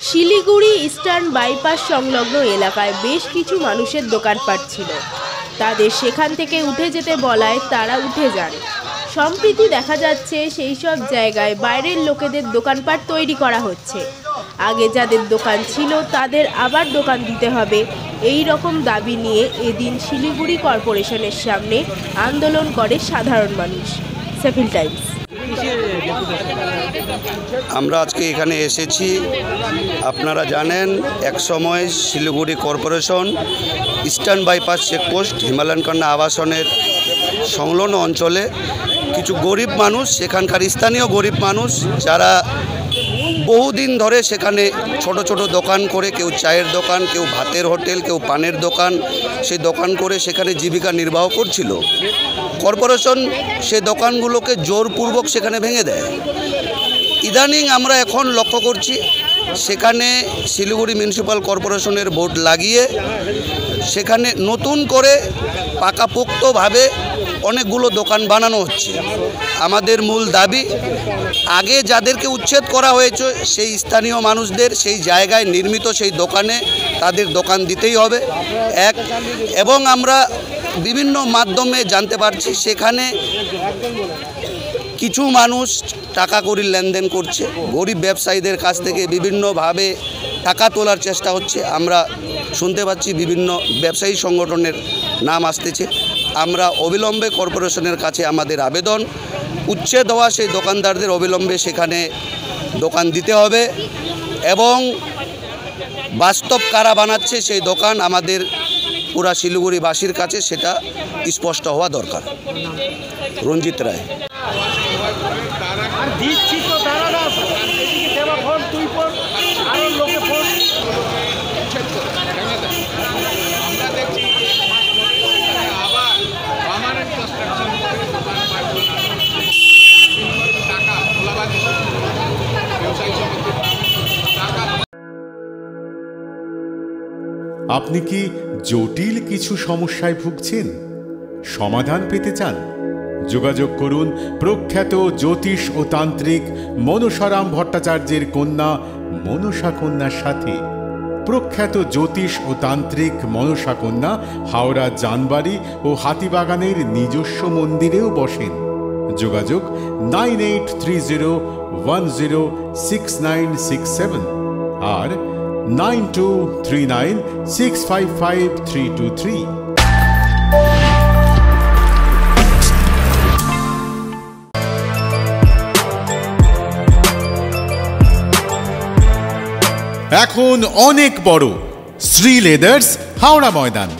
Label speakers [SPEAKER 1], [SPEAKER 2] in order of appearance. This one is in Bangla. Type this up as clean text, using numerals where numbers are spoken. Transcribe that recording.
[SPEAKER 1] শিলিগুড়ি ইস্টার্ন বাইপাস সংলগ্ন এলাকায় বেশ কিছু মানুষের দোকানপাট ছিল। তাদের সেখান থেকে উঠে যেতে বলায় তারা উঠে যান। সম্প্রতি দেখা যাচ্ছে সেই সব জায়গায় বাইরের লোকেদের দোকানপাট তৈরি করা হচ্ছে। আগে যাদের দোকান ছিল তাদের আবার দোকান দিতে হবে, এই রকম দাবি নিয়ে এদিন শিলিগুড়ি কর্পোরেশনের সামনে আন্দোলন করে সাধারণ মানুষ। সেফিল টাইমস।
[SPEAKER 2] আমরা আজকে এখানে এসেছি, আপনারা জানেন এক সময় Siliguri corporation eastern bypass checkpost Himalayan কন্যা আবাসনের সংলগ্ন অঞ্চলে কিছু গরিব মানুষ, সেখানকার স্থানীয় গরিব মানুষ যারা বহুদিন ধরে সেখানে ছোট ছোট দোকান করে, কেউ চায়ের দোকান, কেউ ভাতের হোটেল, কেউ পানের দোকান, সেই দোকান করে সেখানে জীবিকা নির্বাহ করছিল। কর্পোরেশন সেই দোকানগুলোকে জোরপূর্বক সেখানে ভেঙে দেয়। ইদানিং আমরা এখন লক্ষ্য করছি সেখানে শিলিগুড়ি মিউনিসিপ্যাল কর্পোরেশনের বোর্ড লাগিয়ে সেখানে নতুন করে পাকাপোক্তভাবে অনেকগুলো দোকান বানানো হচ্ছে। আমাদের মূল দাবি, আগে যাদেরকে উচ্ছেদ করা হয়েছে সেই স্থানীয় মানুষদের সেই জায়গায় নির্মিত সেই দোকানে তাদের দোকান দিতেই হবে এক। এবং আমরা বিভিন্ন মাধ্যমে জানতে পারছি সেখানে কিছু মানুষ টাকা কড়ির লেনদেন করছে, গরিব ব্যবসায়ীদের কাছ থেকে বিভিন্নভাবে টাকা তোলার চেষ্টা হচ্ছে। আমরা শুনতে পাচ্ছি বিভিন্ন ব্যবসায়ী সংগঠনের নাম আসতেছে। আমরা অবিলম্বে কর্পোরেশনের কাছে আমাদের আবেদন, উচ্ছেদ হওয়া সেই দোকানদারদের অবিলম্বে সেখানে দোকান দিতে হবে এবং বাস্তব কারা বানাচ্ছে সেই দোকান আমাদের পুরা শিলিগুড়িবাসীর কাছে সেটা স্পষ্ট হওয়া দরকার। রঞ্জিত রায়।
[SPEAKER 3] আপনি কি জটিল কিছু সমস্যায় ভুগছেন, সমাধান পেতে চান? যোগাযোগ করুন প্রখ্যাত জ্যোতিষ ও তান্ত্রিক মনসারাম ভট্টাচার্যের কন্যা মনসা কন্যার সাথে। প্রখ্যাত জ্যোতিষ ও তান্ত্রিক মনসা কন্যা হাওড়া জানবাড়ি ও হাতিবাগানের নিজস্ব মন্দিরেও বসেন। যোগাযোগ 9830106967 আর 9239655323। এখন অনেক বড় শ্রী লেদার্স হাওড়া ময়দান।